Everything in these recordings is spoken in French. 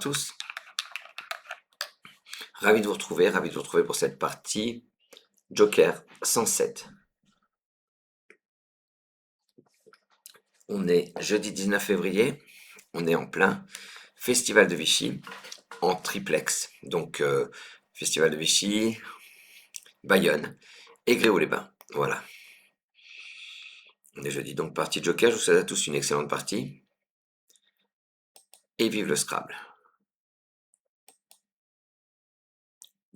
Tous, ravi de vous retrouver pour cette partie Joker 107. On est jeudi 19 février, on est en plein Festival de Vichy en triplex. Donc Festival de Vichy, Bayonne et Gréoux-les-Bains. Voilà. On est jeudi, donc partie Joker. Je vous souhaite à tous une excellente partie. Et vive le Scrabble.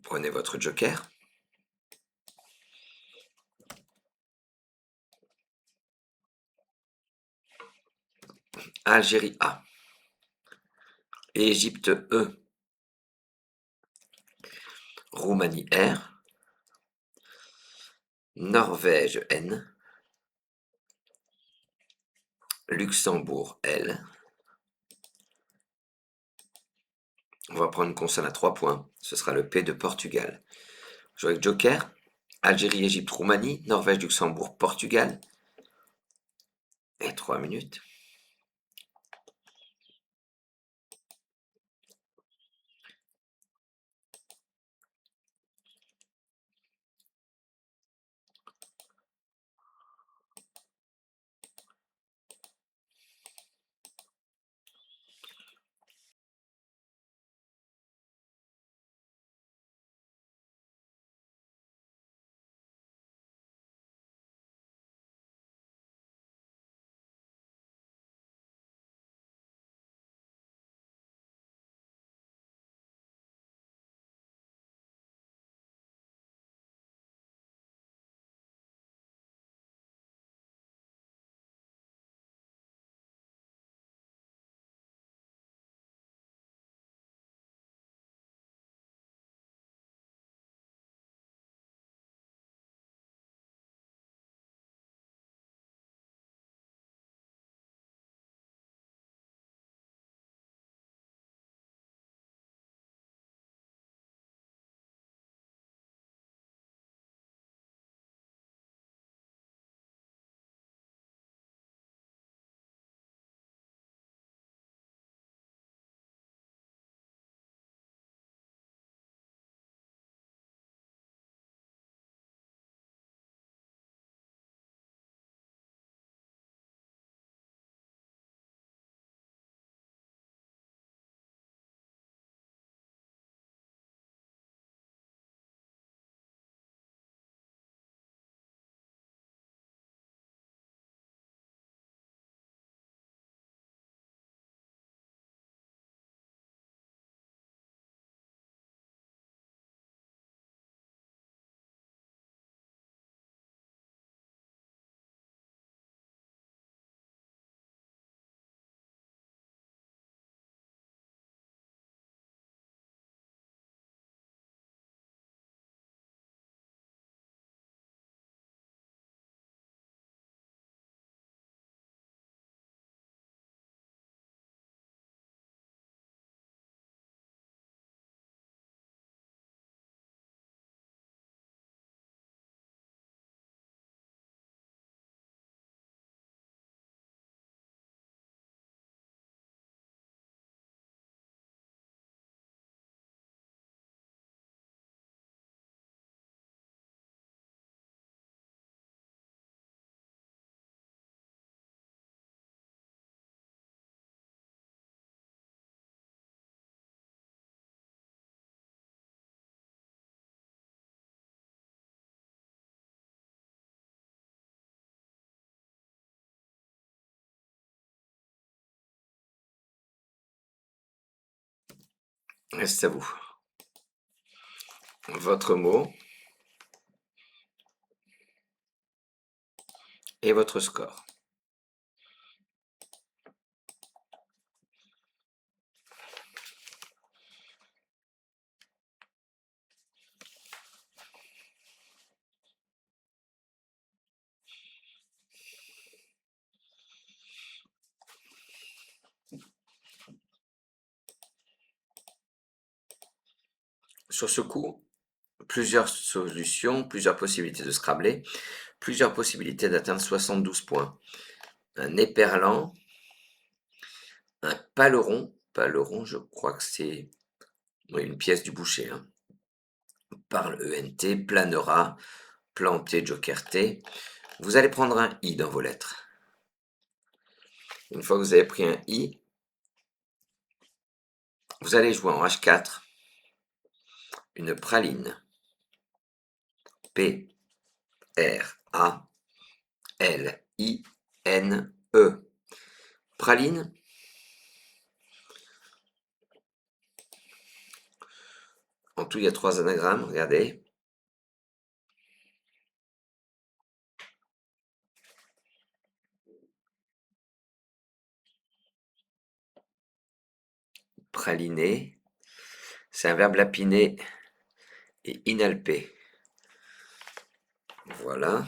Prenez votre Joker. Algérie A. Égypte E. Roumanie R. Norvège N. Luxembourg L. On va prendre une consonne à 3 points. Ce sera le P de Portugal. Je joue avec Joker. Algérie, Égypte, Roumanie, Norvège, Luxembourg, Portugal. Et 3 minutes. C'est à vous. Votre mot et votre score. Sur ce coup, plusieurs solutions, plusieurs possibilités de scrabbler, plusieurs possibilités d'atteindre 72 points. Un éperlan, un paleron pas le rond, je crois que c'est oui, une pièce du boucher. Hein. Parle ENT, planera, planté, joker T. Vous allez prendre un I dans vos lettres. Une fois que vous avez pris un I, vous allez jouer en H4 une praline. P, R, A, L, I, N, E. Praline. En tout, il y a 3 anagrammes, regardez. Praliner, c'est un verbe lapiner et inalper. Voilà.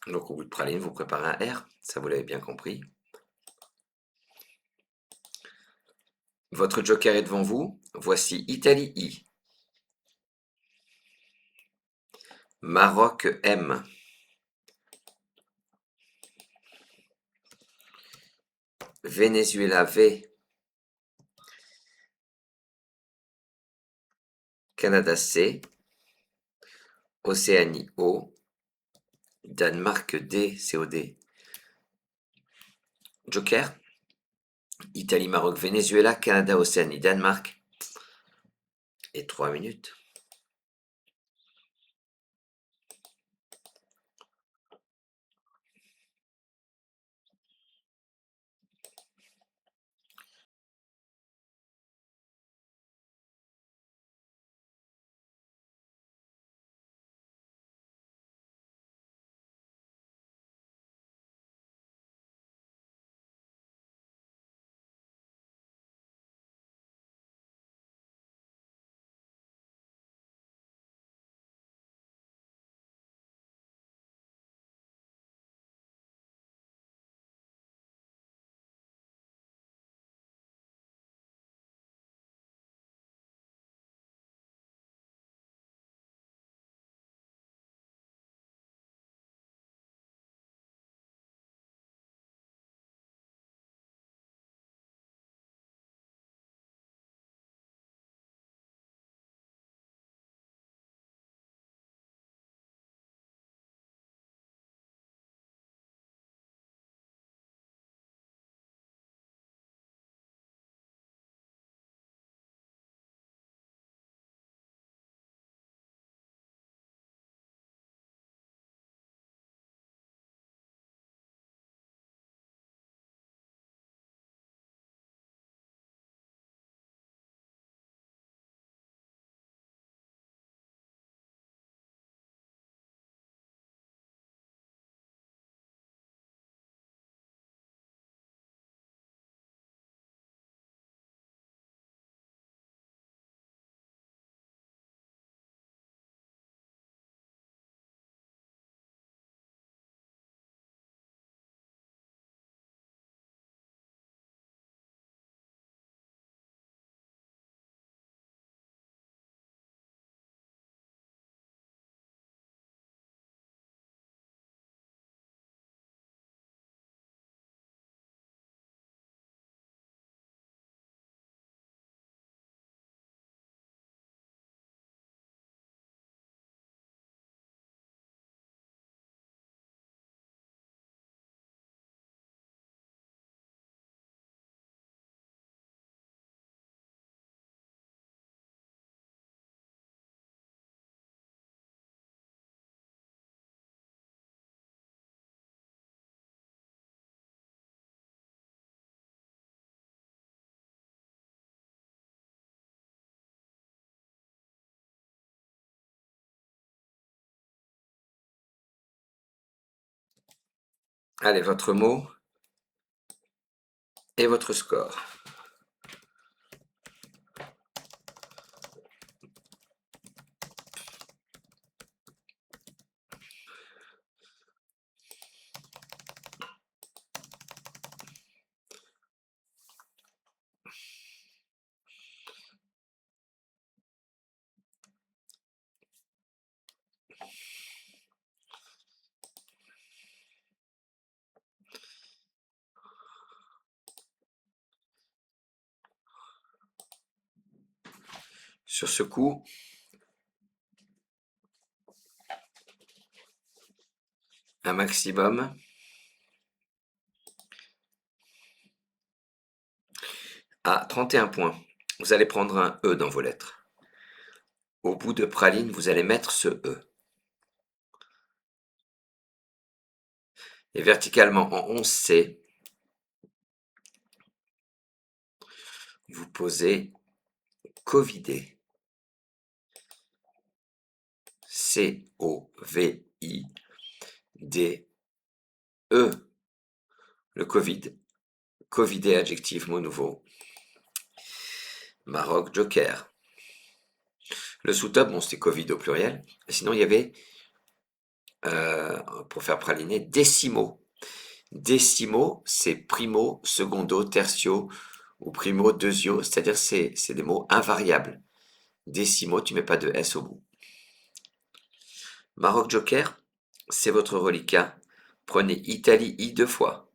Donc au bout de praline, vous préparez un R, ça vous l'avez bien compris. Votre joker est devant vous. Voici Italie I. Maroc M. Venezuela V. Canada C. Océanie O. Danemark D. COD. Joker. Italie, Maroc, Venezuela, Canada, Océanie, Danemark. Et 3 minutes. Allez, votre mot et votre score. Sur ce coup, un maximum. À 31 points, vous allez prendre un E dans vos lettres. Au bout de praline, vous allez mettre ce E. Et verticalement en 11C, vous posez Covidé. C-O-V-I-D-E. Le Covid. Covidé, adjectif, mot nouveau. Maroc, joker. Le sous-top, bon, c'était Covid au pluriel. Sinon, il y avait, pour faire praliner, décimo. Décimo, c'est primo, secondo, tertio ou primo, deuxio, c'est-à-dire c'est des mots invariables. Décimo, tu mets pas de S au bout. Maroc joker, c'est votre reliquat. Prenez Italie I 2 fois.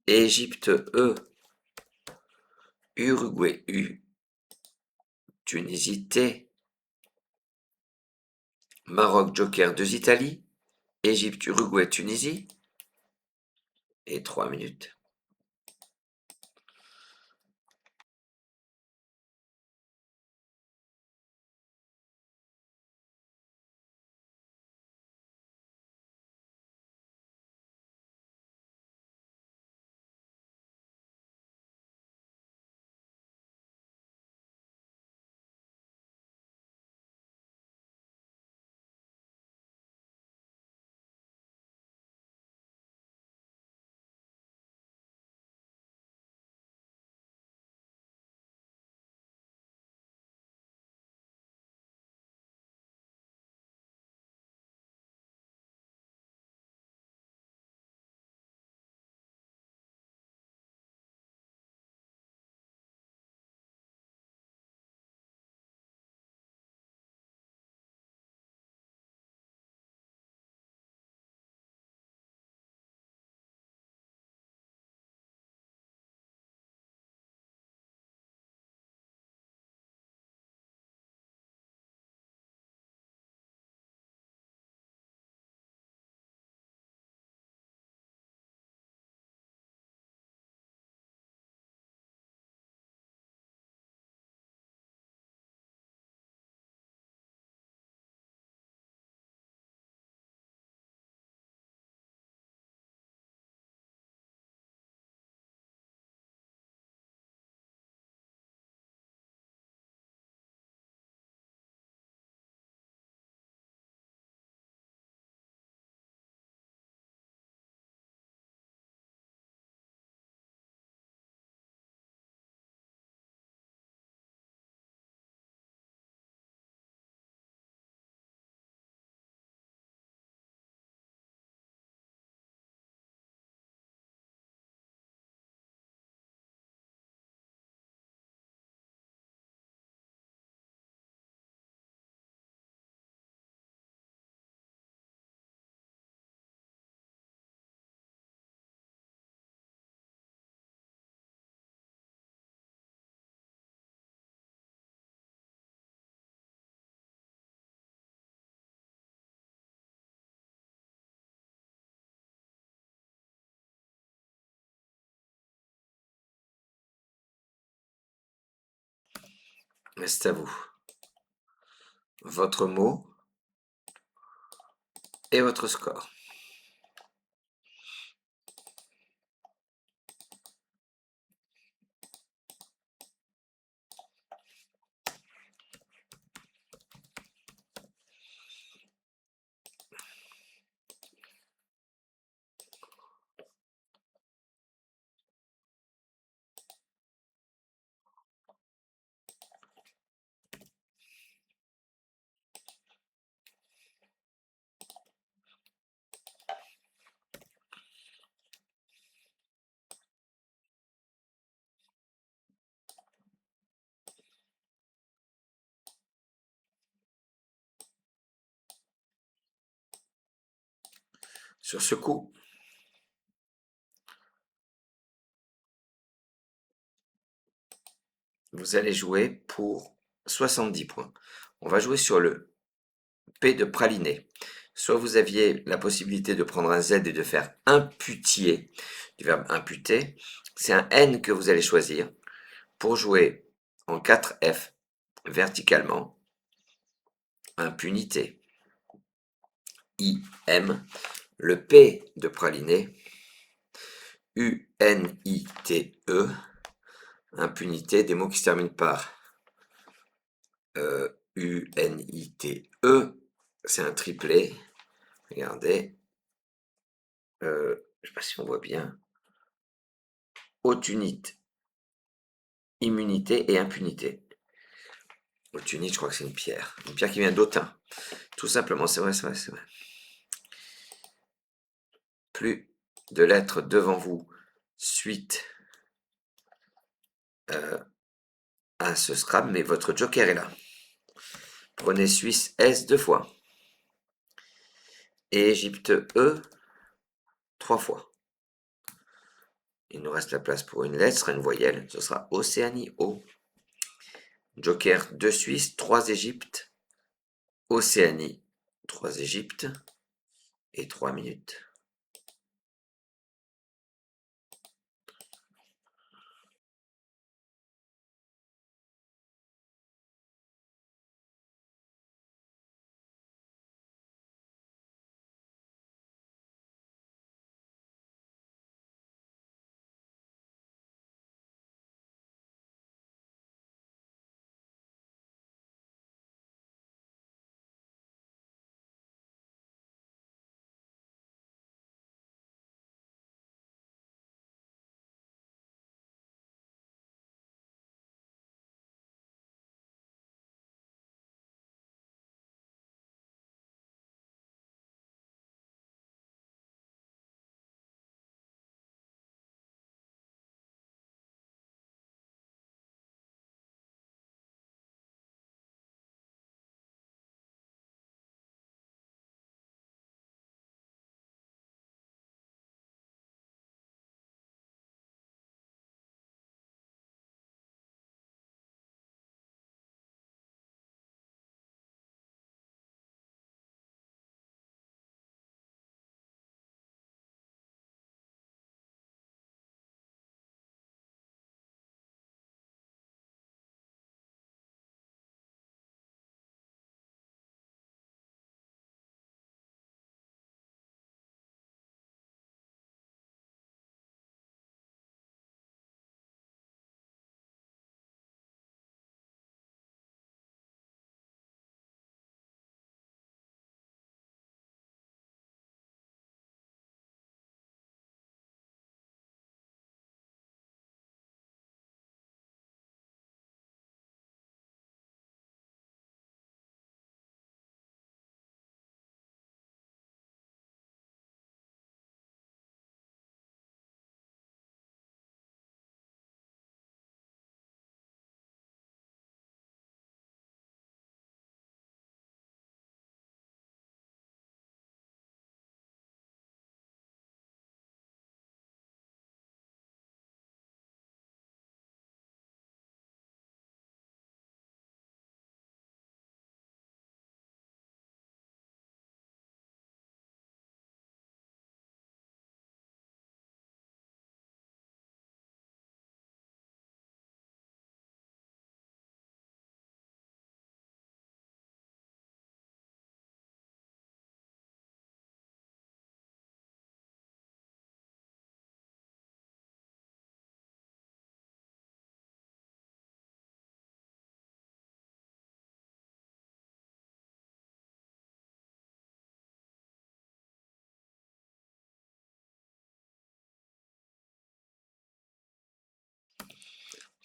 Égypte E. Uruguay U. Tunisie T. Maroc joker 2 Italie. Égypte, Uruguay, Tunisie. Et 3 minutes. C'est à vous. Votre mot et votre score. Sur ce coup, vous allez jouer pour 70 points. On va jouer sur le P de praliné. Soit vous aviez la possibilité de prendre un Z et de faire imputier, du verbe imputer. C'est un N que vous allez choisir pour jouer en 4F verticalement. Impunité. IM. Le P de praliné. UNITE. Impunité, des mots qui se terminent par UNITE. C'est un triplet. Regardez. Je ne sais pas si on voit bien. Autunite, immunité et impunité. Autunite, je crois que c'est une pierre. Une pierre qui vient d'Autun. Tout simplement, c'est vrai, c'est vrai, c'est vrai. Plus de lettres devant vous, suite à ce Scrabble, mais votre joker est là. Prenez Suisse S 2 fois. Et Égypte E 3 fois. Il nous reste la place pour une lettre, ce sera une voyelle. Ce sera Océanie O. Joker 2 Suisse, 3 Égypte. Océanie, 3 Égypte. Et 3 minutes.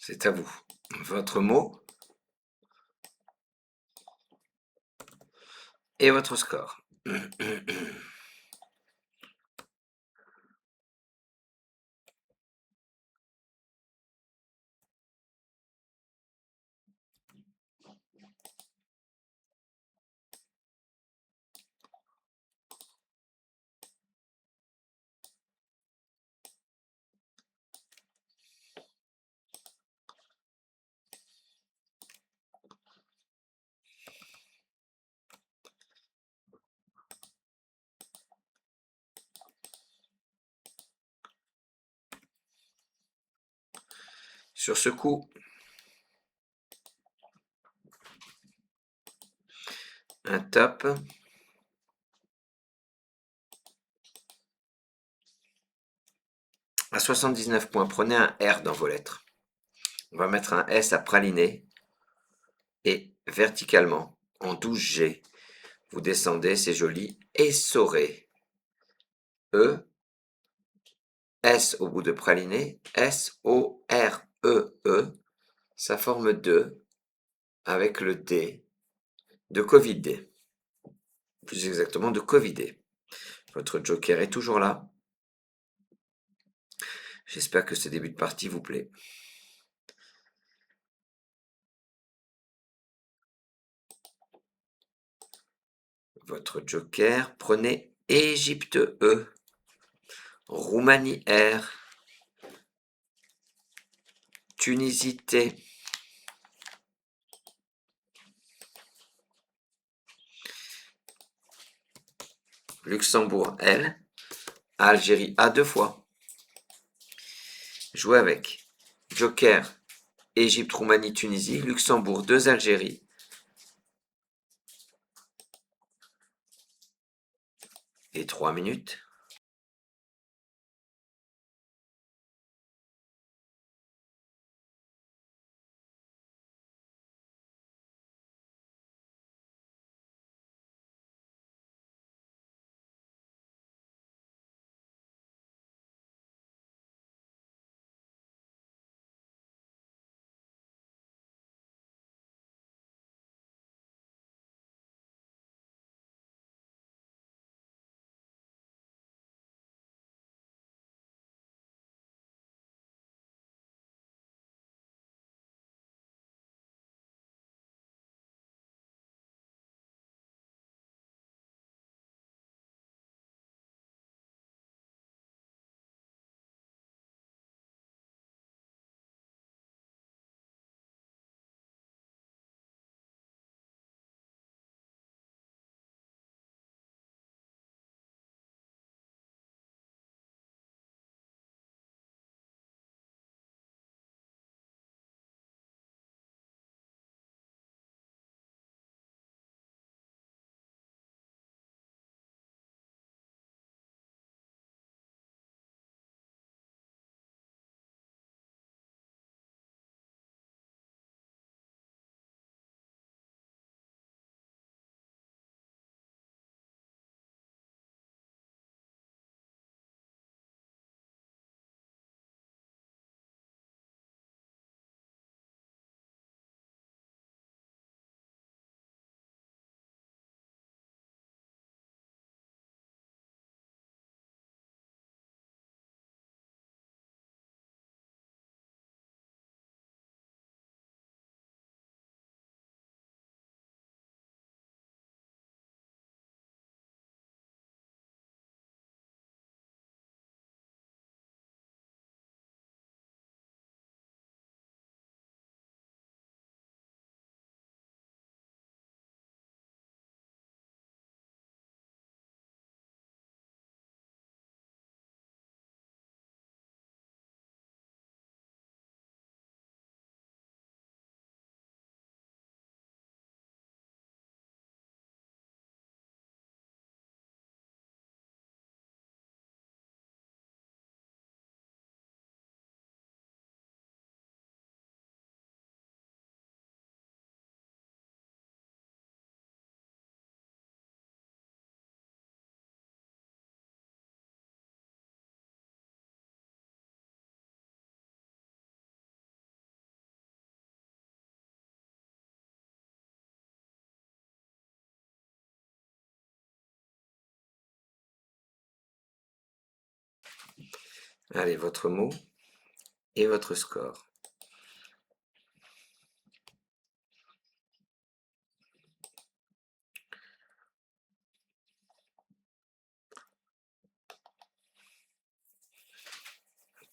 C'est à vous. Votre mot et votre score. Sur ce coup, un top. À 79 points, prenez un R dans vos lettres. On va mettre un S à praliner. Et verticalement, en 12G, vous descendez, c'est joli, essoré. E, S au bout de praliné, S-O-R-E-E, ça forme 2 avec le D de Covid. Plus exactement de Covidé. Votre joker est toujours là. J'espère que ce début de partie vous plaît. Votre joker, prenez Égypte E, Roumanie R, Tunisie T, Luxembourg L, Algérie A 2 fois. Jouez avec. Joker, Égypte, Roumanie, Tunisie, Luxembourg, 2 Algérie. Et 3 minutes. Allez, votre mot et votre score.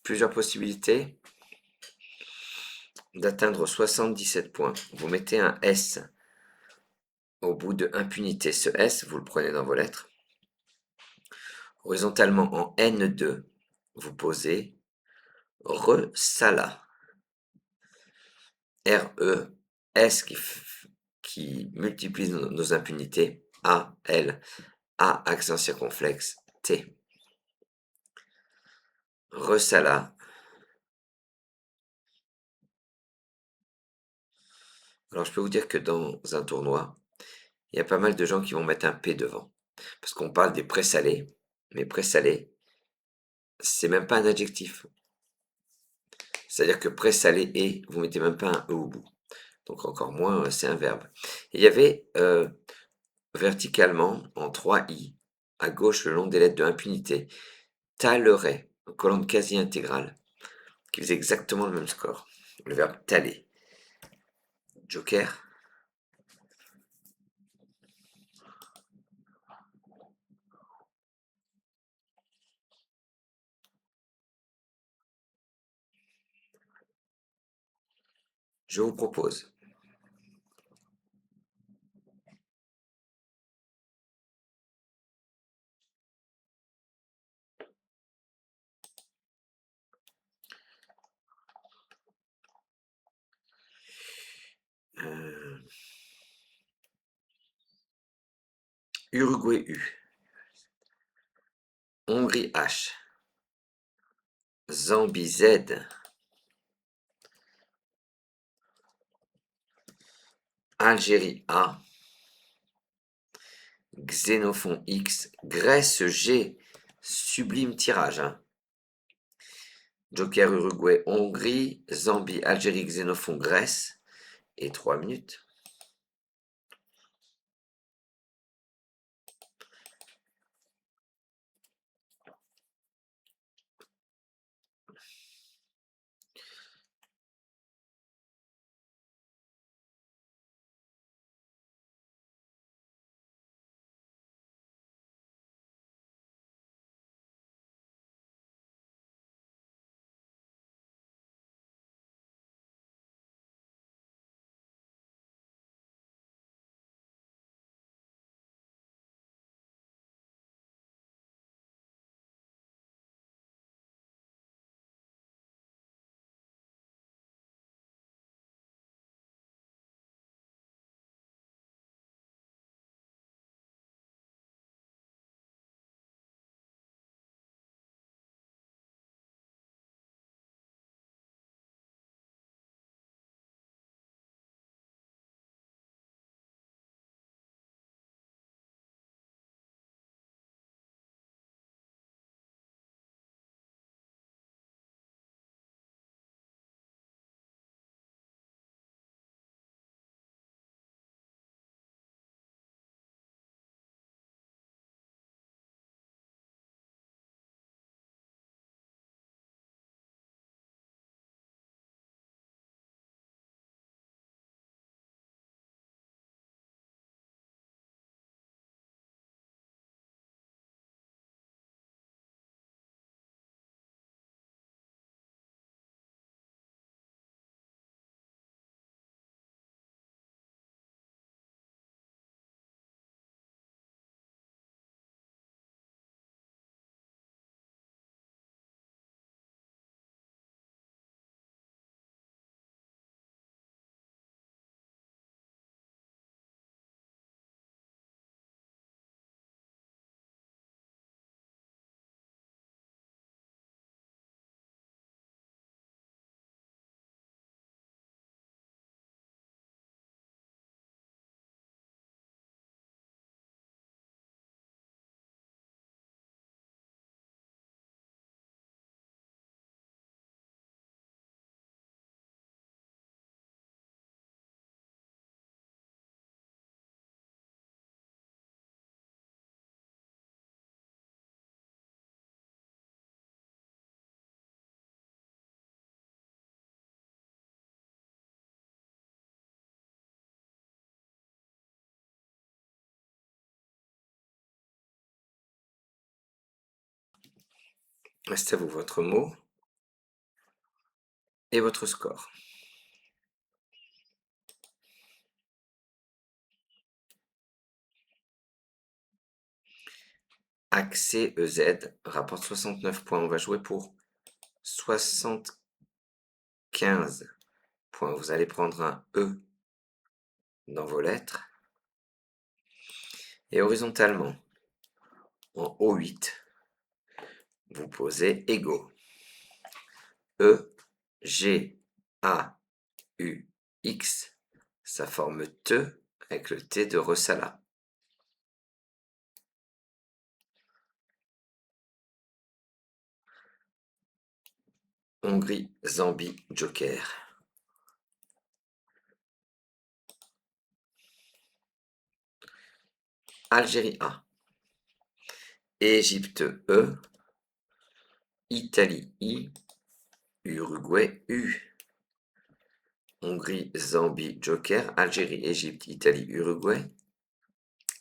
Plusieurs possibilités d'atteindre 77 points. Vous mettez un S au bout de impunité. Ce S, vous le prenez dans vos lettres. Horizontalement en N2, vous posez Resala. RE, S qui multiplie nos impunités, A, L, A accent circonflexe, T. Resala. Alors je peux vous dire que dans un tournoi, il y a pas mal de gens qui vont mettre un P devant. Parce qu'on parle des présalés, mais présalé, c'est même pas un adjectif. C'est-à-dire que présalé et, vous mettez même pas un E au bout. Donc encore moins, c'est un verbe. Et il y avait verticalement, en 3 I, à gauche le long des lettres de impunité, talerait, en colonne quasi intégrale, qui faisait exactement le même score. Le verbe taler. Joker. Je vous propose euh, Uruguay U, Hongrie H, Zambie Z, Algérie A, Xénophon X, Grèce G, sublime tirage, hein. Joker Uruguay, Hongrie, Zambie, Algérie, Xénophon, Grèce, et 3 minutes. C'est à vous votre mot et votre score. Accès EZ rapporte 69 points. On va jouer pour 75 point. Vous allez prendre un E dans vos lettres. Et horizontalement, en O8, vous posez égaux. E, G, A, U, X, ça forme TE avec le T de Resala. Hongrie, Zambie, Joker. Algérie A. Égypte E. Italie I. Uruguay U. Hongrie, Zambie, Joker. Algérie, Égypte, Italie, Uruguay.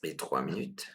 Et 3 minutes.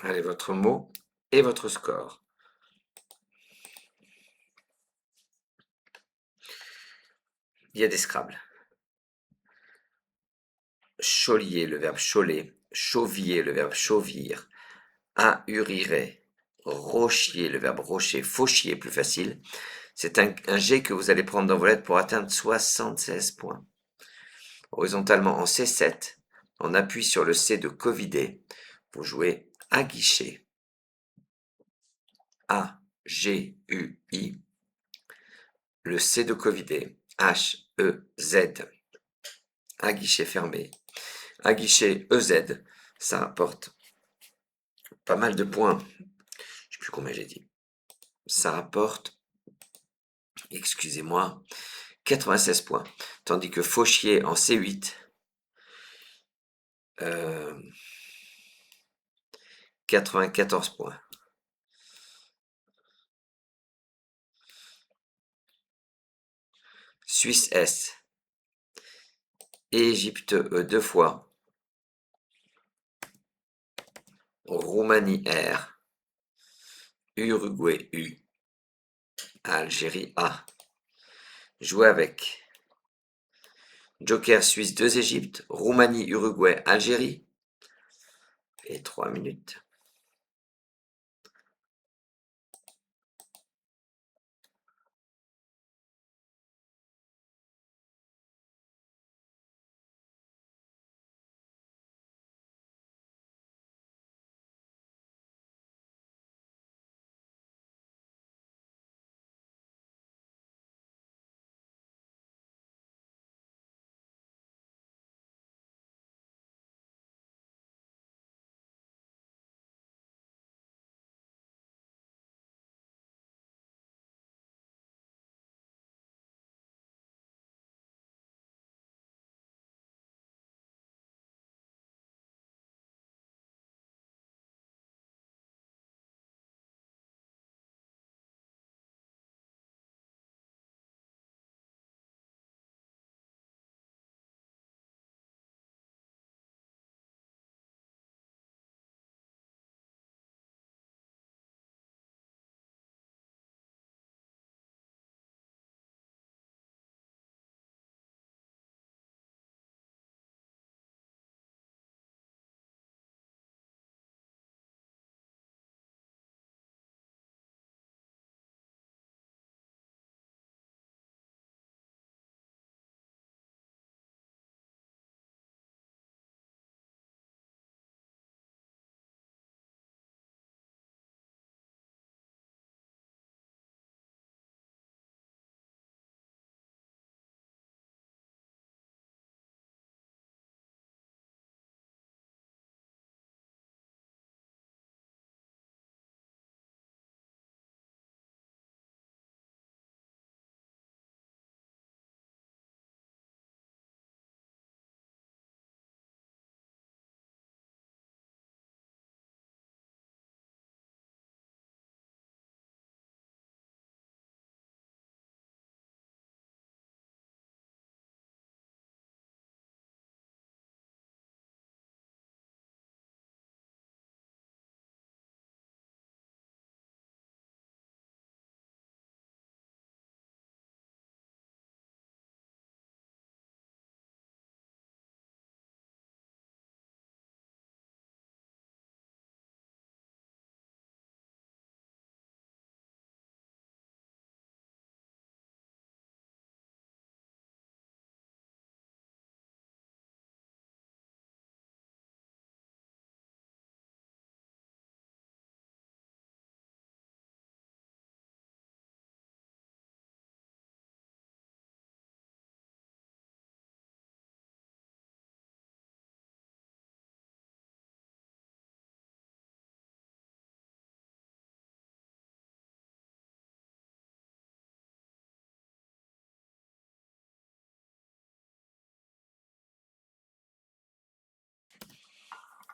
Allez, votre mot et votre score. Il y a des Scrabble. Chaulier, le verbe chauler. Chauvier, le verbe chauvir. Ahurirait. Rochier, le verbe rocher. Fauchier, plus facile. C'est un G que vous allez prendre dans vos lettres pour atteindre 76 points. Horizontalement en C7, on appuie sur le C de Covidé. Vous jouez à guichet. A, G, U, I. Le C de Covidé. H, E, Z. À guichet fermé. À guichet EZ. Ça rapporte pas mal de points. Je ne sais plus combien j'ai dit. Ça rapporte, excusez-moi, 96 points. Tandis que Fauchier en C8, 94 points. Suisse S, Égypte E 2 fois, Roumanie R, Uruguay U, Algérie A. Jouer avec Joker Suisse 2 Égypte, Roumanie Uruguay Algérie. Et 3 minutes.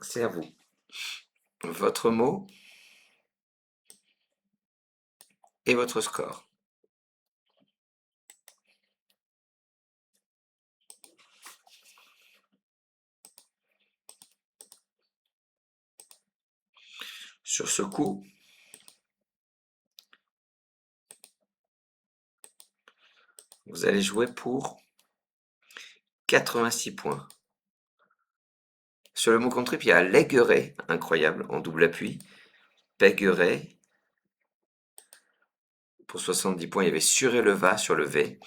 C'est à vous. Votre mot et votre score. Sur ce coup, vous allez jouer pour 86 points. Sur le mot contrip, il y a Légueret, incroyable, en double appui. Pégueret, pour 70 points, il y avait Suréleva sur le V.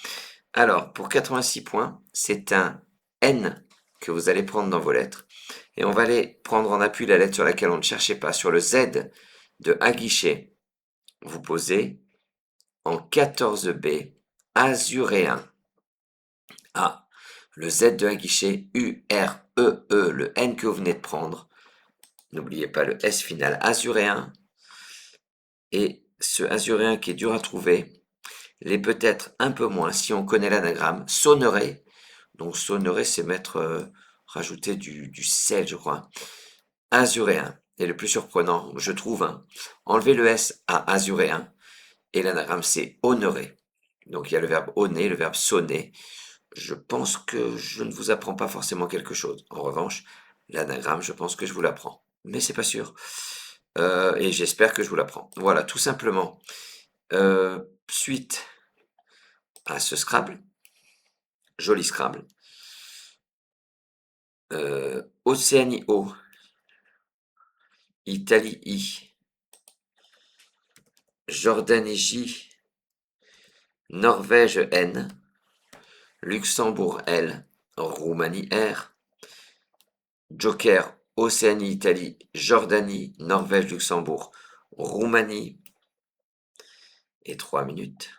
Alors, pour 86 points, c'est un N que vous allez prendre dans vos lettres. Et on va aller prendre en appui la lettre sur laquelle on ne cherchait pas. Sur le Z de Aguichet, vous posez en 14B azuréen. A. Le Z de Aguichet, U, R, E, E, le N que vous venez de prendre. N'oubliez pas le S final, azuréen. Et ce azuréen qui est dur à trouver, l'est peut-être un peu moins si on connaît l'anagramme, sonnerait. Donc sonnerait, c'est mettre, rajouter du sel, je crois. Azuréen. Et le plus surprenant, je trouve, hein, enlever le S à azuréen. Et l'anagramme, c'est honoré. Donc il y a le verbe auner, le verbe sonner. Je pense que je ne vous apprends pas forcément quelque chose. En revanche, l'anagramme, je pense que je vous l'apprends. Mais c'est pas sûr. Et j'espère que je vous l'apprends. Voilà, tout simplement. Suite à ce Scrabble, joli Scrabble. Océanie O, Italie I, Jordanie J, Norvège N, Luxembourg L, Roumanie R, Joker Océanie Italie, Jordanie, Norvège, Luxembourg, Roumanie et 3 minutes.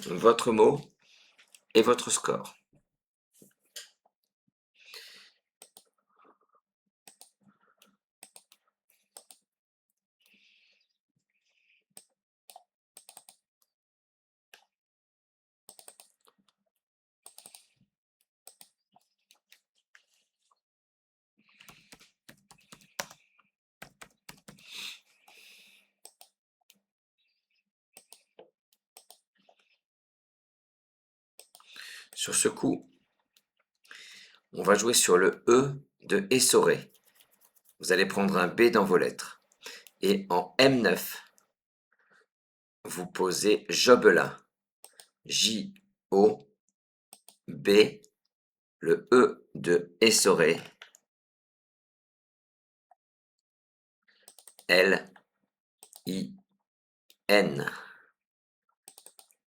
Votre mot et votre score. Sur ce coup, on va jouer sur le E de essorer. vous allez prendre un B dans vos lettres. Et en M9, vous posez Jobelin. J-O-B, le E de essoré, L-I-N.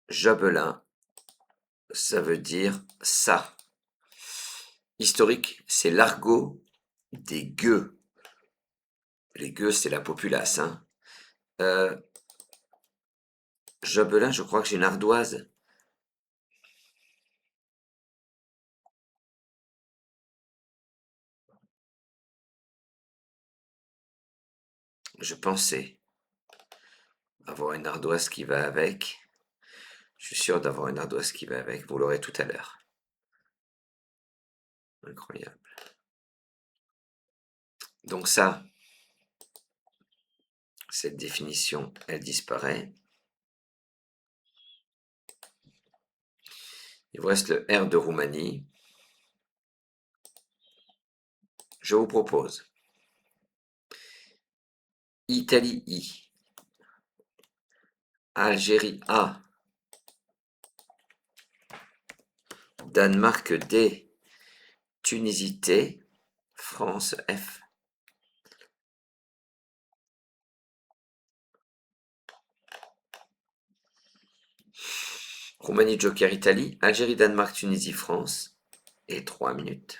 Jobelin, ça veut dire ça. Historique, c'est l'argot des gueux. Les gueux, c'est la populace, hein. Jobelin, je crois que j'ai une ardoise. Je pensais avoir une ardoise qui va avec. Je suis sûr d'avoir une ardoise qui va avec. Vous l'aurez tout à l'heure. Incroyable. Donc ça, cette définition, elle disparaît. Il vous reste le R de Roumanie. Je vous propose Italie I, Algérie A, Danemark D, Tunisie T, France F. Roumanie, Joker, Italie, Algérie, Danemark, Tunisie, France. Et 3 minutes.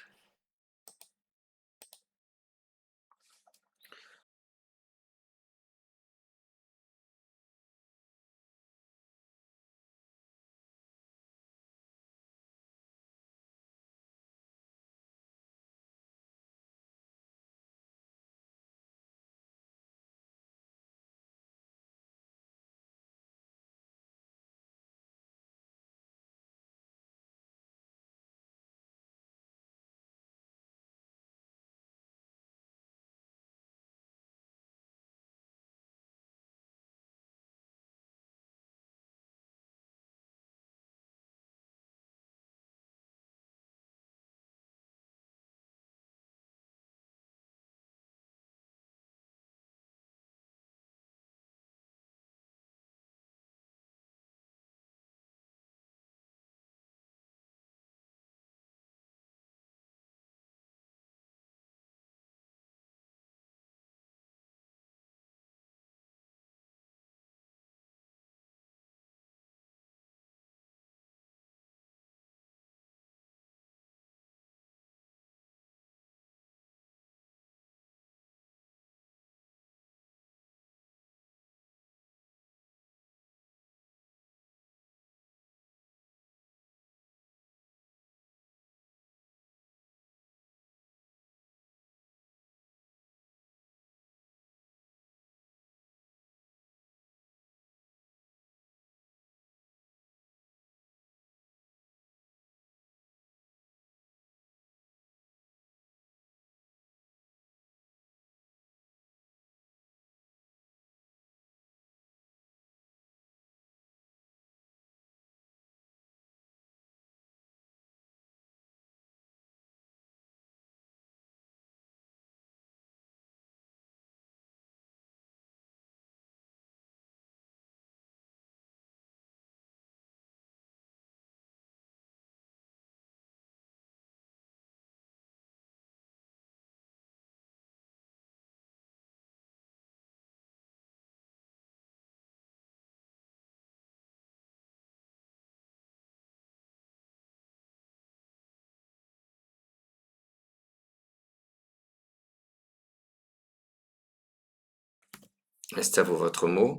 Reste à vous votre mot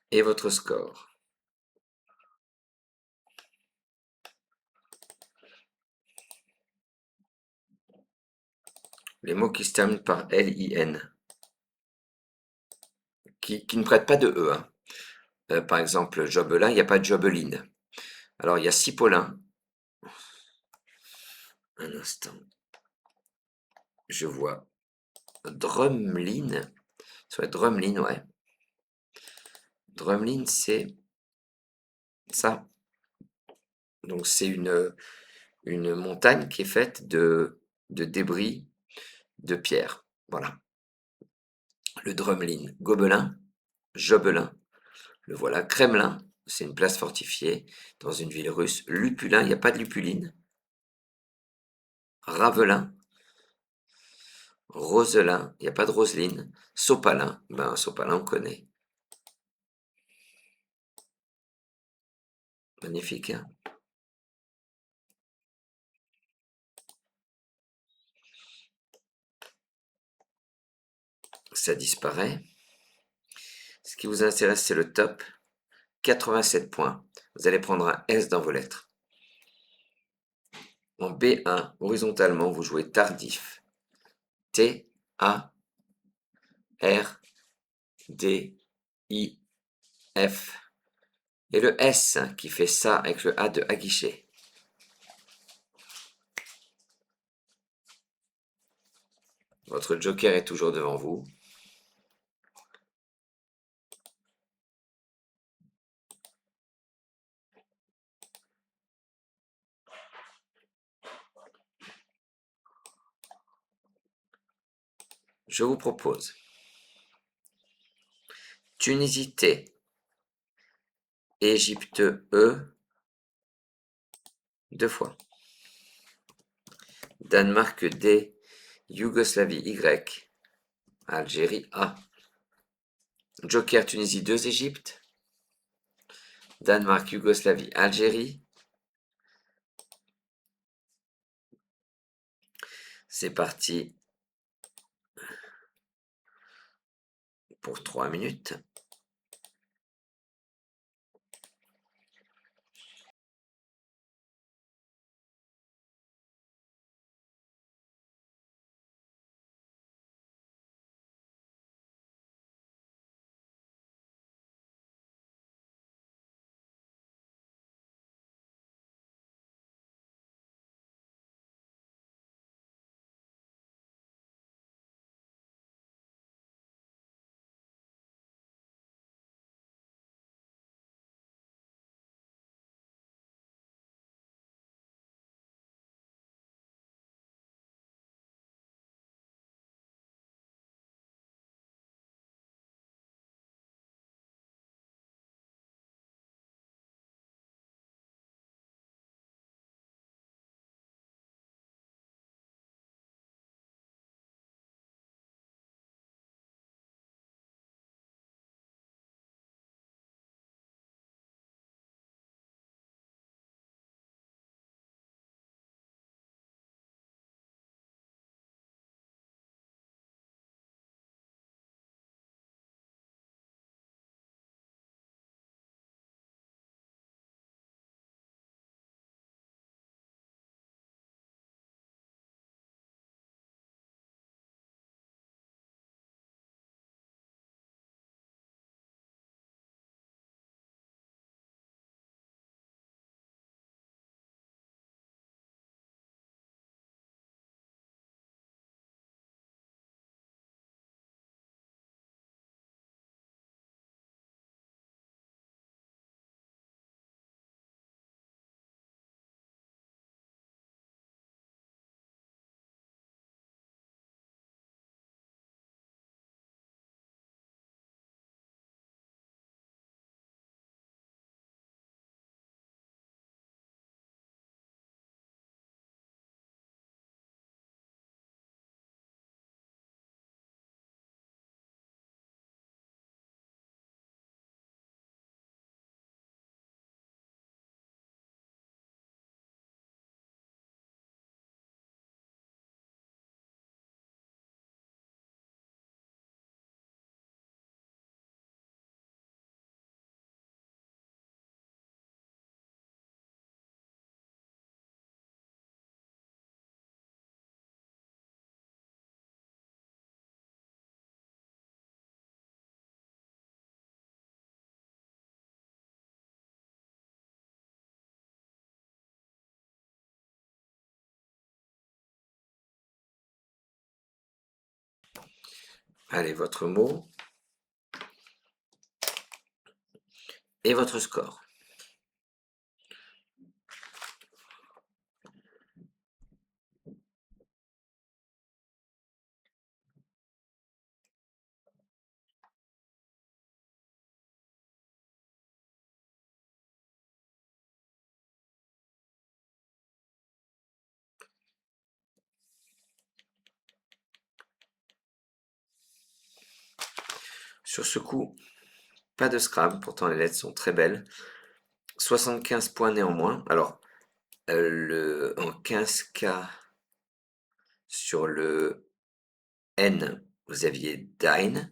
et votre score. Les mots qui se terminent par L-I-N, qui ne prêtent pas de E, hein. Par exemple, Jobelin, il n'y a pas de Jobeline. Alors, il y a Cipolin. Un instant. Je vois Drumlin. Ça va être Drumlin, ouais. Drumlin, c'est ça. Donc, c'est une montagne qui est faite de débris de pierre. Voilà. Le Drumlin, Gobelin, Jobelin, le voilà. Kremlin, c'est une place fortifiée dans une ville russe. Lupulin, il n'y a pas de Lupuline. Ravelin, Roselin, il n'y a pas de Roseline. Sopalin, ben Sopalin on connaît. Magnifique, hein? Ça disparaît. Ce qui vous intéresse, c'est le top. 87 points. Vous allez prendre un S dans vos lettres. En B1, horizontalement, vous jouez tardif. T, A, R, D, I, F. Et le S qui fait ça avec le A de aguiché. Votre joker est toujours devant vous. Je vous propose Tunisie T, Égypte E, 2 fois. Danemark D, Yougoslavie Y, Algérie A. Joker Tunisie 2 Égypte, Danemark, Yougoslavie, Algérie. C'est parti pour 3 minutes. Allez, votre mot et votre score. Sur ce coup, pas de Scrabble, pourtant les lettres sont très belles. 75 points néanmoins. Alors, en 15K sur le N, vous aviez Dyne.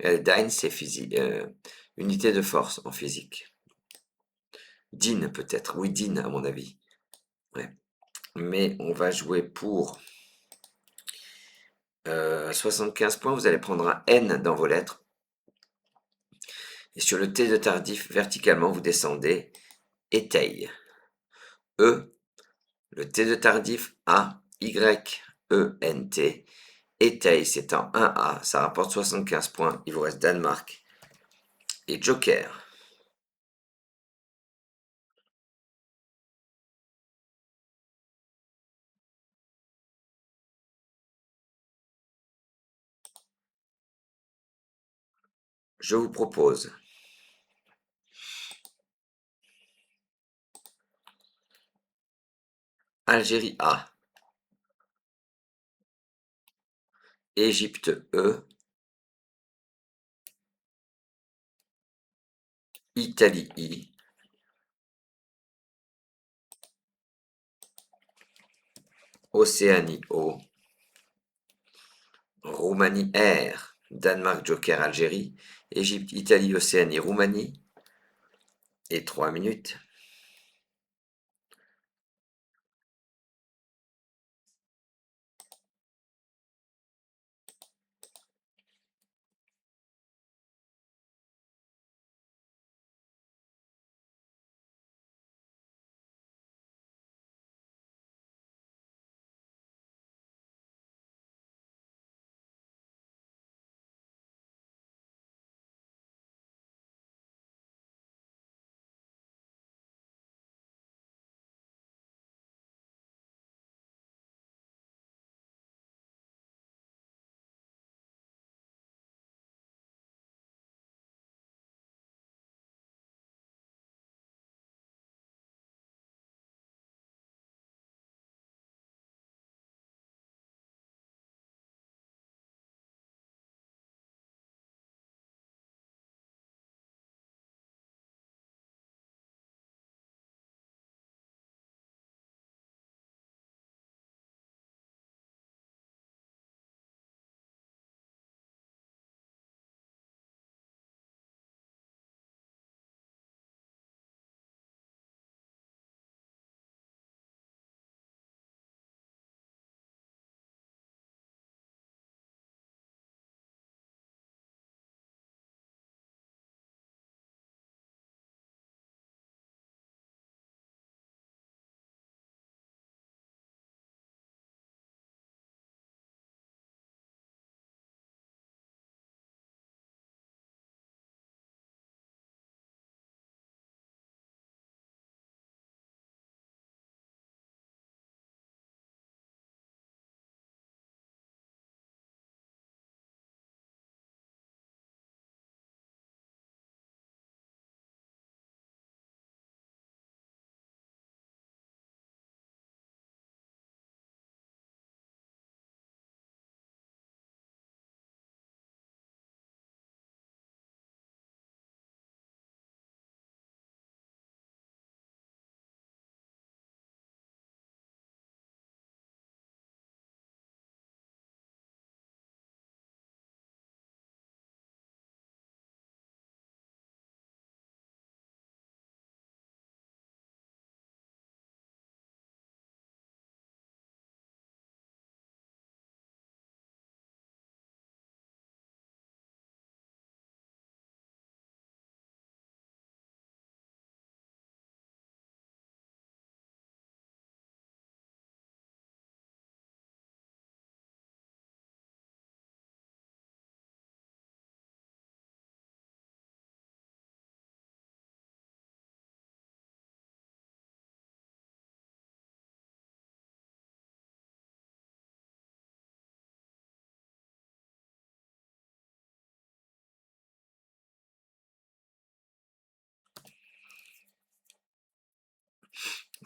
Dyne, c'est physique, unité de force en physique. Din peut-être, oui Din à mon avis. Ouais. Mais on va jouer pour 75 points, vous allez prendre un N dans vos lettres. Et sur le T de tardif, verticalement, vous descendez étaye. E, le T de tardif A, Y, E, N, T. Étaye, c'est en 1A, ça rapporte 75 points. Il vous reste Danemark et Joker. Je vous propose Algérie A, Égypte E, Italie I, Océanie O, Roumanie R, Danemark, Joker, Algérie, Égypte, Italie, Océanie, Roumanie, et 3 minutes.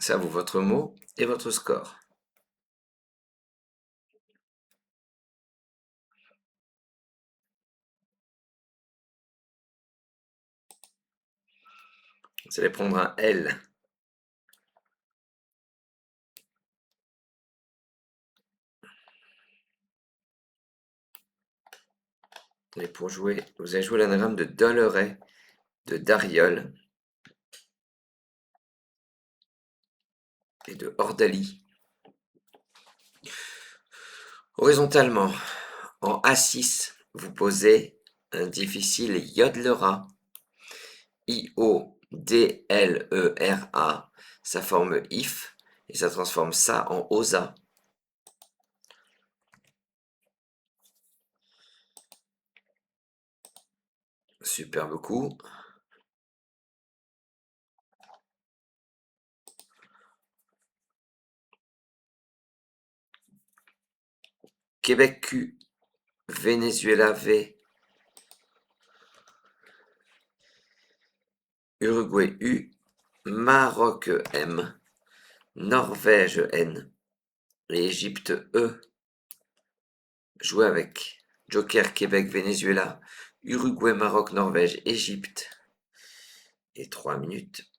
Ça vaut votre mot et votre score. Vous allez prendre un L. Et pour jouer, vous allez jouer l'anagramme de Dolleret, de Dariol et de Ordalie. Horizontalement, en A6, vous posez un difficile Yodlera, I-O-D-L-E-R-A, ça forme if, et ça transforme ça en osa. Superbe coup. Québec Q, Venezuela V, Uruguay U, Maroc M, Norvège N et Égypte E. Jouez avec Joker Québec Venezuela, Uruguay Maroc Norvège Égypte et 3 minutes.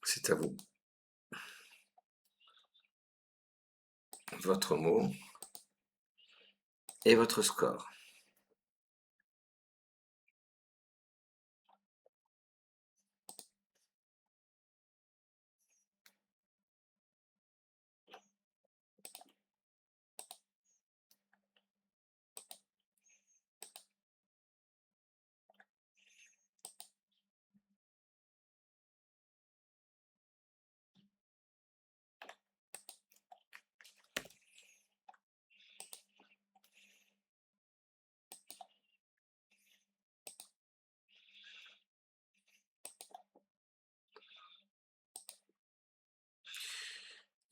C'est à vous. Votre mot et votre score.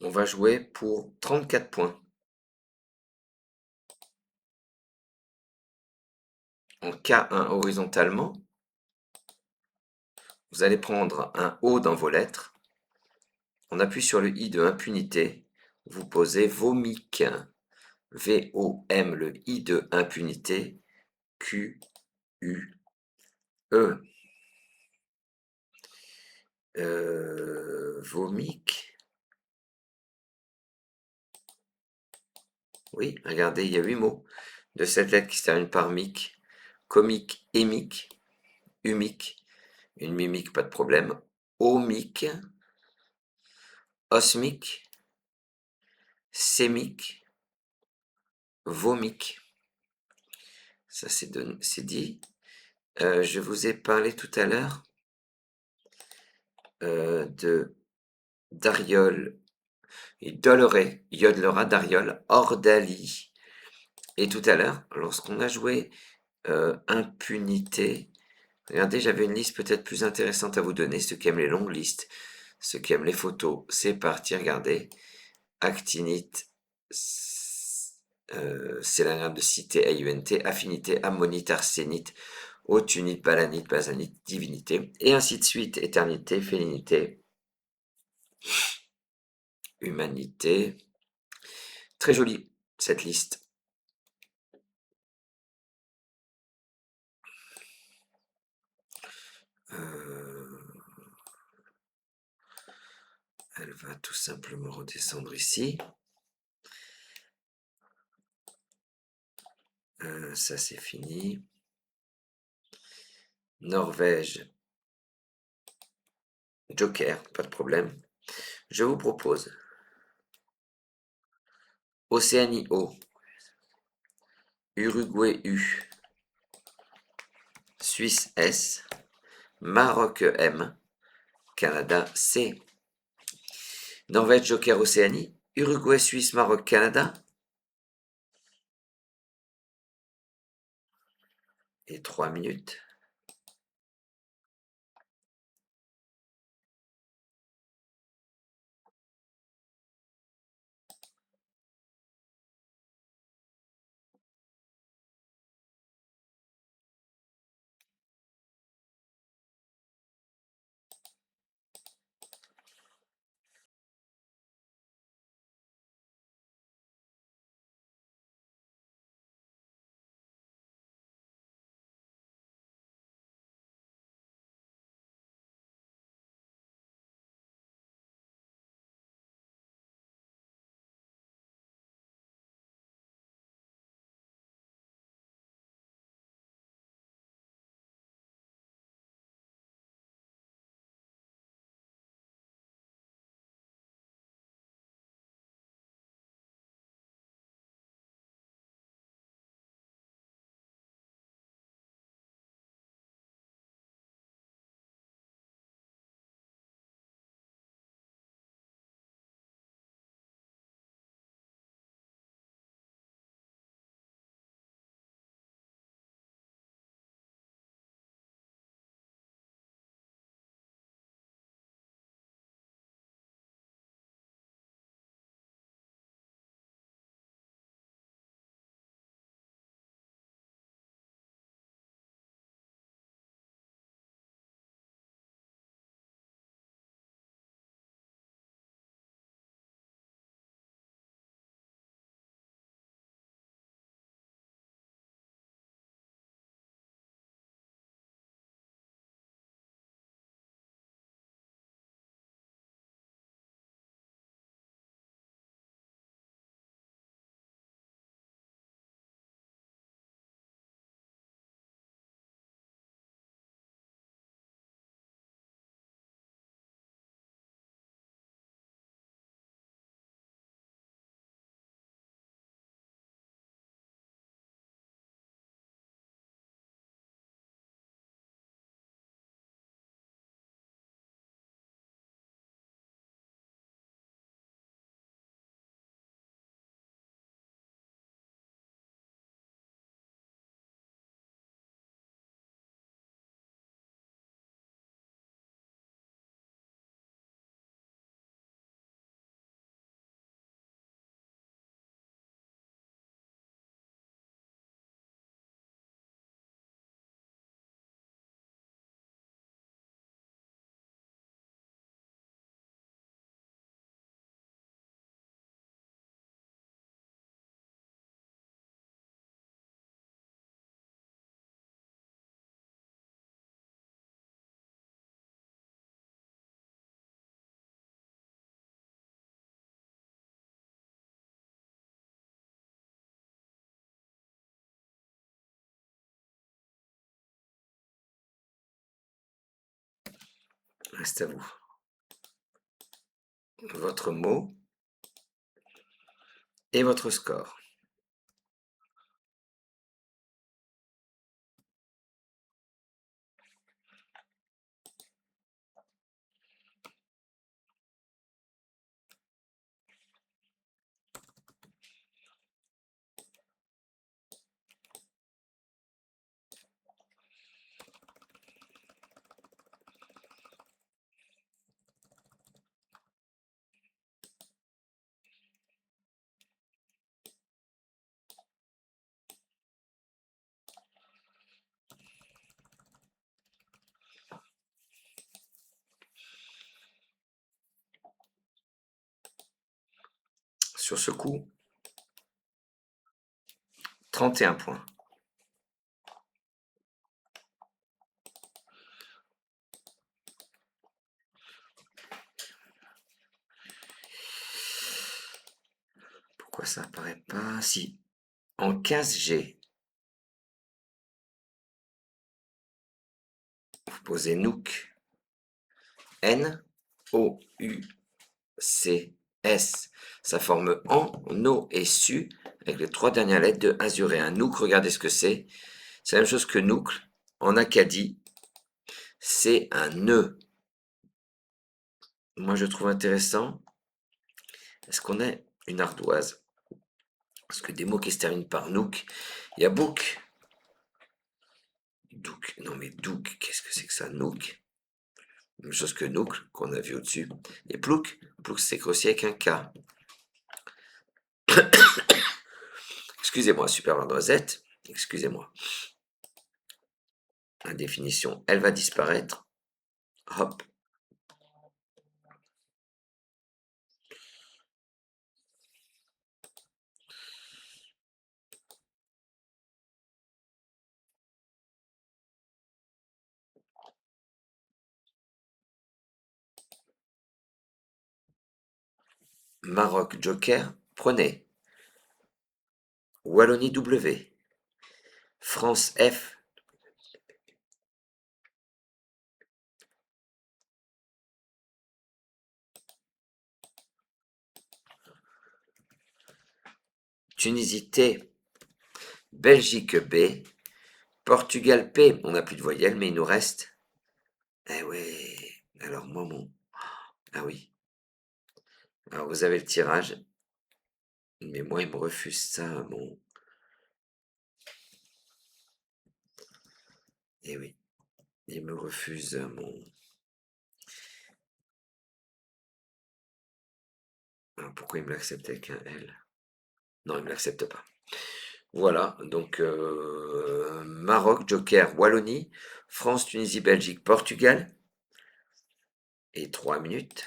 On va jouer pour 34 points. En K1 horizontalement, vous allez prendre un O dans vos lettres. On appuie sur le I de impunité. Vous posez vomic. V-O-M, le I de impunité. Q, Vomic. Oui, regardez, il y a 8 mots de cette lettre qui se termine par mic. Comique, hémique, humique, une mimique, pas de problème. Omique, osmique, sémique, vomique. Ça, c'est dit. Je vous ai parlé tout à l'heure de Dariol et Doloré, Yodelera, Dariol, Ordali. Et tout à l'heure, lorsqu'on a joué impunité, regardez, j'avais une liste peut-être plus intéressante à vous donner. Ceux qui aiment les longues listes, ceux qui aiment les photos, c'est parti, regardez. Actinite, c'est l'anagramme de cité, AUNT, affinité, ammonite, arsénite, autunite, balanite, basanite, divinité, et ainsi de suite, éternité, félinité, humanité. Très jolie, cette liste. Elle va tout simplement redescendre ici. Ça, c'est fini. Norvège. Joker, pas de problème. Je vous propose Océanie O, Uruguay U, Suisse S, Maroc M, Canada C. Norvège, Joker, Océanie, Uruguay, Suisse, Maroc, Canada. Et 3 minutes. Reste à vous. Votre mot et votre score. Sur ce coup, 31 points. Pourquoi ça apparaît pas? Si. En 15G, vous posez Nook. N-O-U-C-S. Ça forme en, no et su avec les 3 dernières lettres de azuré. Un Nook, regardez ce que c'est. C'est la même chose que Nook. En Acadie, c'est un nœud. Moi, je trouve intéressant. Est-ce qu'on a une ardoise? Parce que des mots qui se terminent par Nook, il y a Book. Douk, non mais Douk, qu'est-ce que c'est que ça? Nook. Même chose que Nook, qu'on a vu au-dessus. Et Plouk, Plouk c'est aussi avec un K. Excusez-moi, super ardoisette. Excusez-moi. La définition, elle va disparaître. Hop. Maroc Joker, prenez. Wallonie W. France F. Tunisie T. Belgique B. Portugal P. On n'a plus de voyelles, mais il nous reste. Eh ouais. Alors, moi, mon. Ah oui. Alors, vous avez le tirage. Mais moi, il me refuse ça, mon. Eh oui. Il me refuse mon. Alors, pourquoi il me l'accepte avec un L? Non, il ne me l'accepte pas. Voilà, donc Maroc, Joker, Wallonie, France, Tunisie, Belgique, Portugal. Et 3 minutes.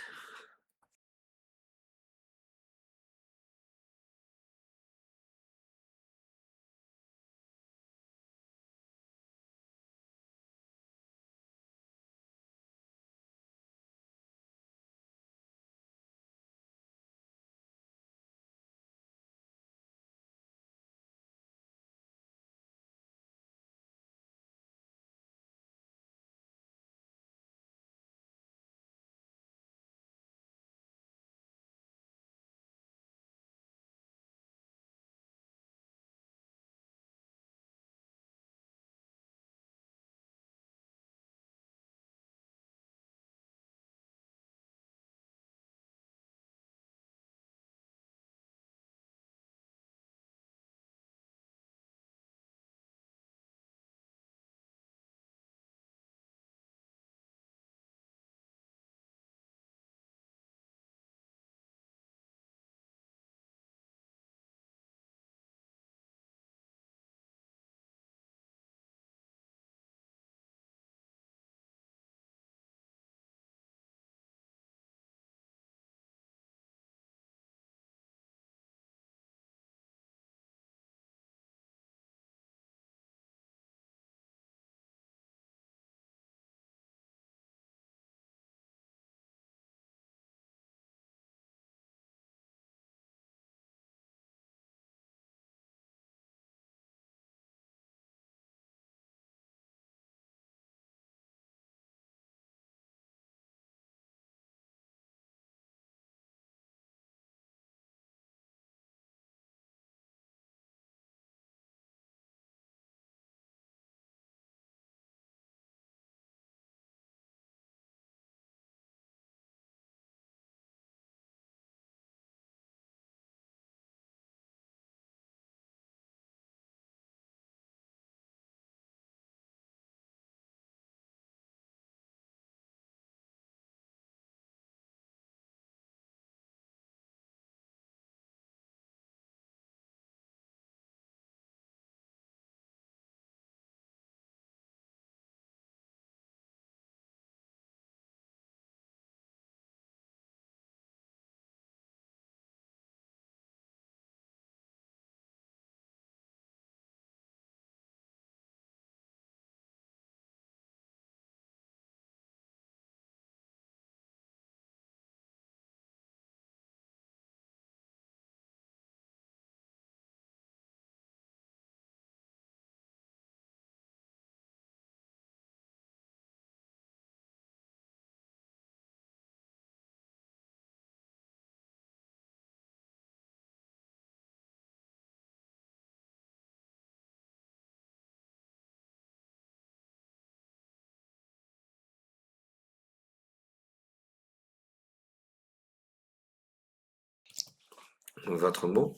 votre mot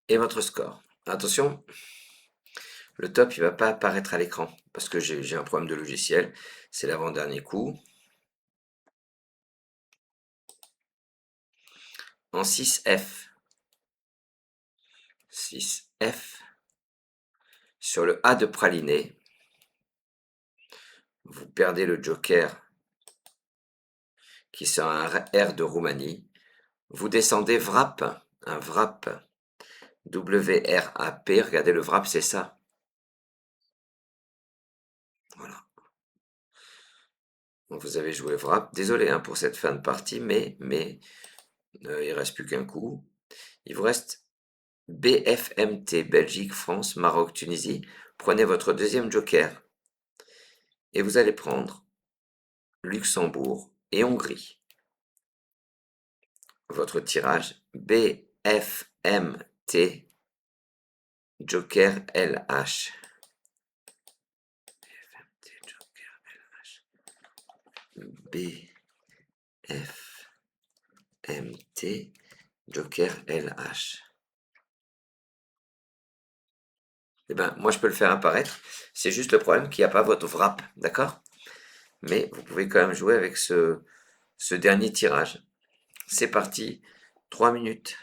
et votre score. Attention, le top, il va pas apparaître à l'écran parce que j'ai un problème de logiciel. C'est l'avant-dernier coup. En 6F. 6F. Sur le A de praliné, vous perdez le joker qui sera un R de Roumanie. Vous descendez WRAP, un WRAP, W-R-A-P. Regardez, le WRAP, c'est ça. Voilà. Donc vous avez joué WRAP. Désolé hein, pour cette fin de partie, mais il reste plus qu'un coup. Il vous reste BFMT, Belgique, France, Maroc, Tunisie. Prenez votre deuxième joker et vous allez prendre Luxembourg et Hongrie. Votre tirage BFMT, joker LH. BFMT, joker LH. BFMT, joker LH. Eh ben, moi, je peux le faire apparaître. C'est juste le problème qu'il n'y a pas votre wrap, d'accord? Mais vous pouvez quand même jouer avec ce dernier tirage. C'est parti, 3 minutes.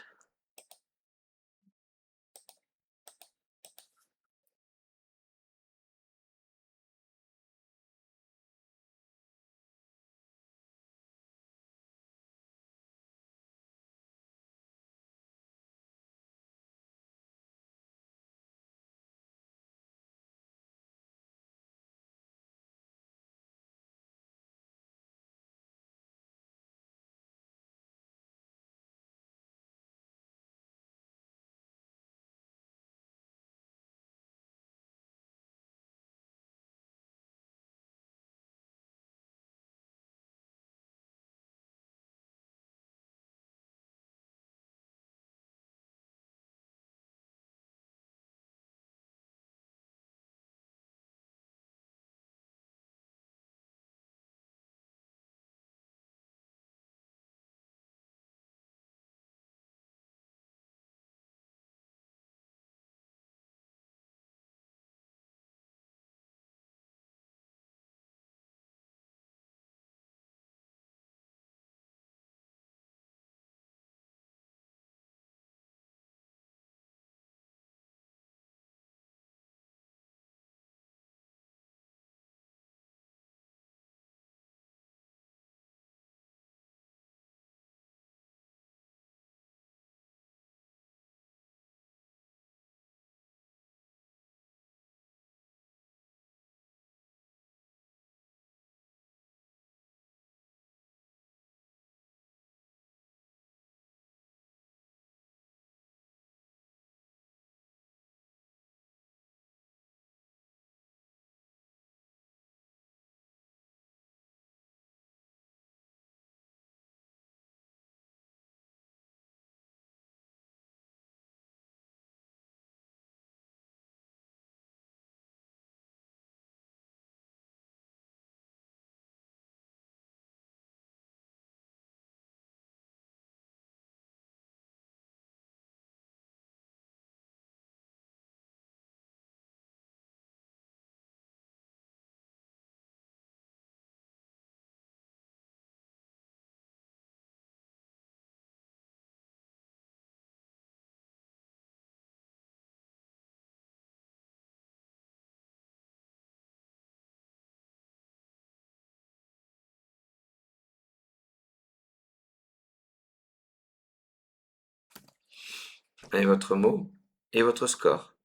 Et votre mot et votre score.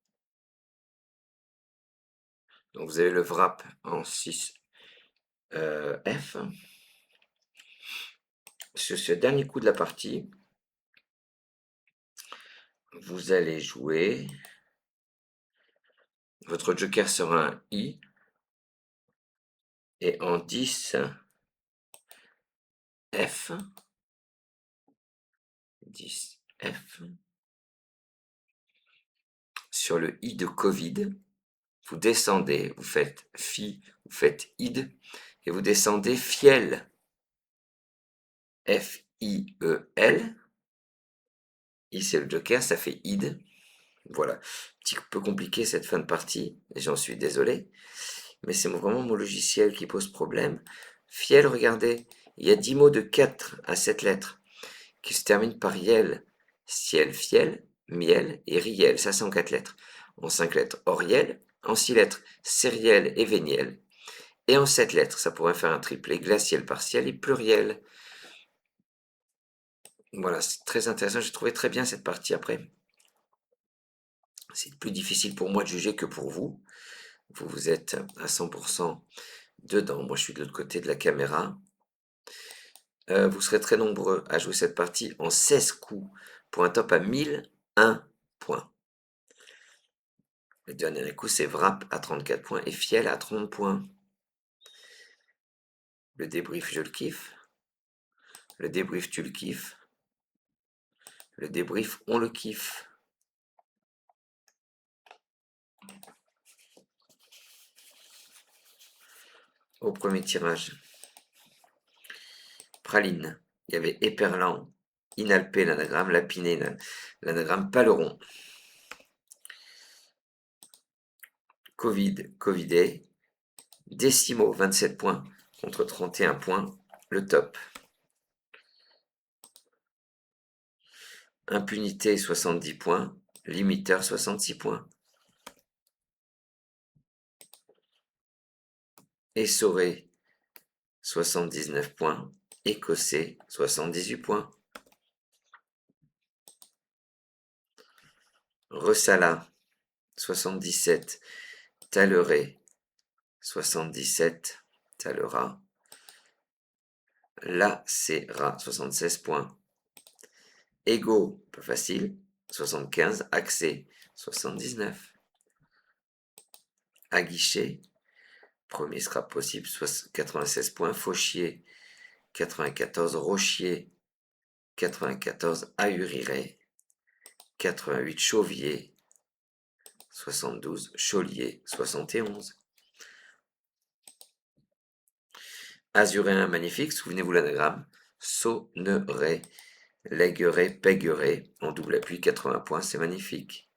Donc vous avez le wrap en 6 F. Sur ce dernier coup de la partie, vous allez jouer. Votre joker sera un I. Et en 10 F. 10 F. Sur le I de Covid, vous descendez, vous faites Fi, vous faites Id, et vous descendez Fiel. I-E-L. I, c'est le joker, ça fait id. Voilà. Un petit peu compliqué cette fin de partie, et j'en suis désolé. Mais c'est vraiment mon logiciel qui pose problème. Fiel, regardez, il y a 10 mots de 4 à 7 lettres qui se terminent par yel, ciel, fiel, miel et riel. Ça, c'est en 4 lettres. En 5 lettres, oriel. En 6 lettres, sériel et véniel. Et en 7 lettres, ça pourrait faire un triplet glaciel, partiel et pluriel. Voilà, c'est très intéressant. J'ai trouvé très bien cette partie après. C'est plus difficile pour moi de juger que pour vous. Vous êtes à 100% dedans. Moi, je suis de l'autre côté de la caméra. Vous serez très nombreux à jouer cette partie en 16 coups pour un top à 1001 points. Le dernier coup, c'est Wrap à 34 points et Fiel à 30 points. Le débrief, je le kiffe. Le débrief, tu le kiffes. Le débrief, on le kiffe. Au premier tirage, Praline. Il y avait Éperlan, Inalpé, l'anagramme, Lapiné, l'anagramme Paleron. Covid, Covidé. Décimo, 27 points contre 31 points. Le top. Impunité, 70 points. Limiteur, 66 points. Essoré, 79 points. Écossais, 78 points. Ressala, 77. Taleret, 77. Talera. Lacera, 76 points. Ego, pas facile, 75. Accès, 79. Aguiché, premier scrap possible, 96 points. Fauchier, 94. Rochier, 94. Ahuriret, 88. Chauvier, 72. Chaulier, 71. Azuréen magnifique, souvenez-vous l'anagramme. Sauneret, Légueret, Pégueret, en double appui, 80 points, c'est magnifique.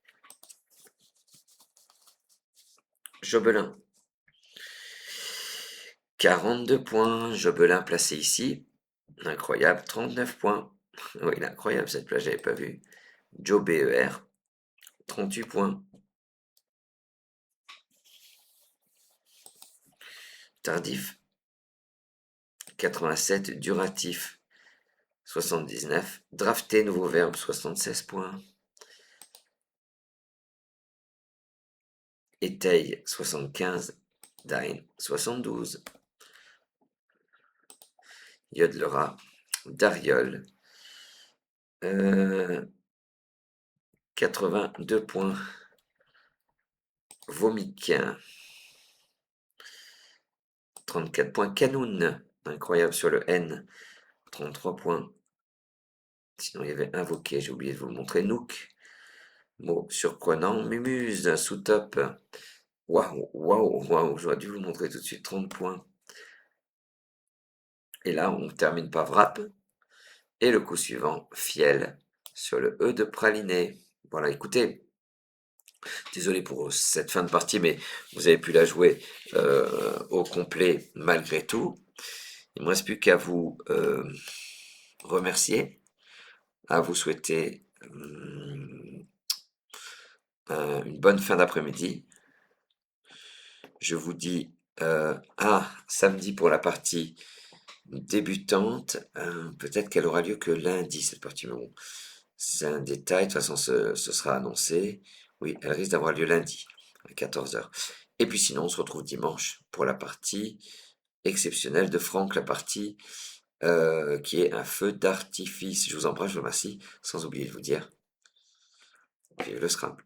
Jobelin, 42 points. Jobelin placé ici, incroyable, 39 points. Oui, il est incroyable cette plage, j'avais pas vu. Joe BER, 38 points. Tardif, 87. Duratif, 79. Drafté, nouveau verbe, 76 points. Éteil, 75. Dine, 72. Yodelera, Dariol, 82 points. Vomic, 34 points. Canoun, incroyable sur le N, 33 points. Sinon, il y avait Invoqué, j'ai oublié de vous le montrer. Nook, mot surprenant. Mumuse, sous-top. Waouh, waouh, waouh, j'aurais dû vous le montrer tout de suite, 30 points. Et là, on termine par Wrap. Et le coup suivant, Fiel, sur le E de Praliné. Voilà, écoutez, désolé pour cette fin de partie, mais vous avez pu la jouer au complet malgré tout. Il ne me reste plus qu'à vous remercier, à vous souhaiter une bonne fin d'après-midi. Je vous dis à samedi pour la partie débutante. Peut-être qu'elle aura lieu que lundi, cette partie. Mais bon, c'est un détail. De toute façon, ce sera annoncé. Oui, elle risque d'avoir lieu lundi à 14h. Et puis sinon, on se retrouve dimanche pour la partie exceptionnelle de Franck, la partie qui est un feu d'artifice. Je vous embrasse, je vous remercie, sans oublier de vous dire, vive le Scrabble.